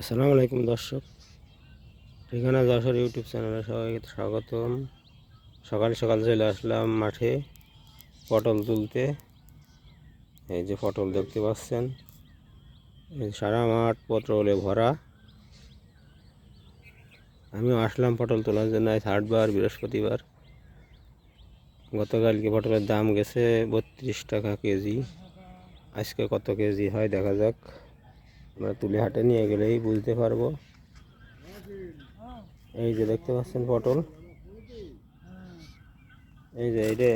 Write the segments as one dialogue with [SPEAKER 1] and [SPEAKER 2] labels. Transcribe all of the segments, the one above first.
[SPEAKER 1] আসসালামু আলাইকুম দর্শক, ঠিকানা যশোর ইউটিউব চ্যানেলে সবাইকে স্বাগতম। সকাল সকাল চলে আসলাম মাঠে পটল তুলতে। এই যে পটল দেখতে পাচ্ছেন, এই সারা মাঠ পটলে ভরা। আমিও আসলাম পটল তোলার জন্য। আজ হাটবার, বৃহস্পতিবার। গতকালকে পটলের দাম গেছে 32 টাকা কেজি। আজকে কত কেজি হয় দেখা যাক। আমরা তুলে হাটে নিয়ে গেলেই বুঝতে পারবো। এই যে দেখতে পাচ্ছেন পটল, এই যে এইটা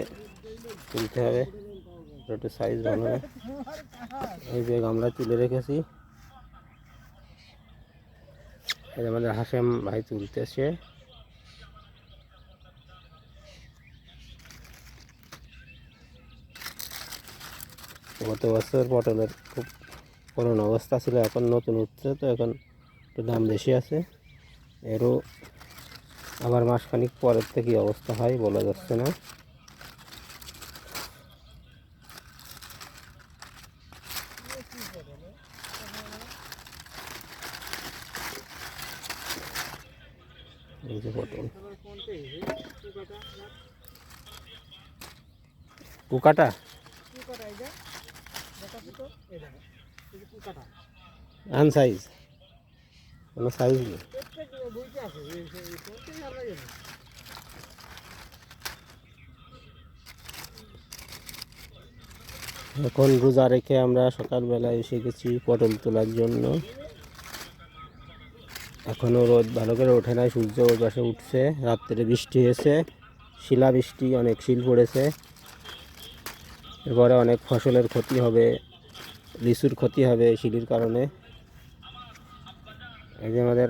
[SPEAKER 1] তুলতে হবে, একটু সাইজ ভালো না। এই যে গামলা তুলে রেখেছি, এই যে আমাদের হাসেম ভাই তুলতেছে। গত বছর পটলের খুব পুরনো অবস্থা ছিল, এখন নতুন উঠছে, তো এখন একটু দাম বেশি আছে। এরও আবার মাসখানিক পরের থেকে অবস্থা হয় বলা যাচ্ছে না। এই যে পটল পোকাটা আনসাইজ, কোনো সাইজ নেই। এখন রোজা রেখে আমরা সকালবেলায় এসে গেছি পটল তোলার জন্য। এখনও রোদ ভালো করে ওঠে নাই, সূর্য ওর পাশে উঠছে। রাত্রে বৃষ্টি হয়েছে, শিলা বৃষ্টি, অনেক শিল পড়েছে। এরপরে অনেক ফসলের ক্ষতি হবে, লিচুর ক্ষতি হবে শিলির কারণে। এই যে আমাদের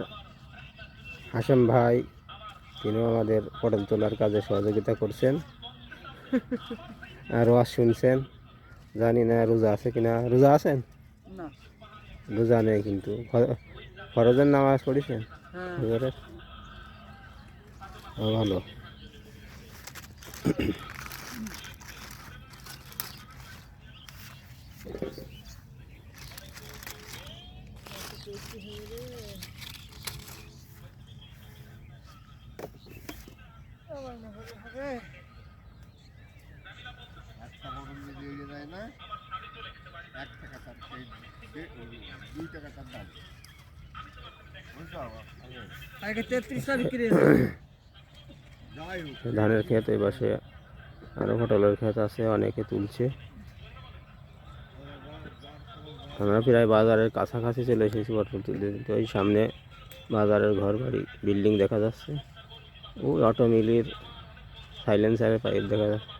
[SPEAKER 1] হাসেম ভাই, তিনিও আমাদের পটল তোলার কাজে সহযোগিতা করছেন আর ওয়াজ শুনছেন। জানি না রোজা আছে কিনা। রোজা আছেন? রোজা নেই, কিন্তু ফরজের নামাজ পড়েছেন ফজরের? ভালো। ধানের ক্ষেত, এই পাশে আরো পটলের ক্ষেত আছে, অনেকে তুলছে। আমরা প্রায় বাজারের কাছাকাছি চলে এসেছি পটল তুলতে তুলতে। ওই সামনে বাজারের ঘর বাড়ি বিল্ডিং দেখা যাচ্ছে। ওই অটো মিলির সাইলেন্সারের পাইপ দেখা যাচ্ছে।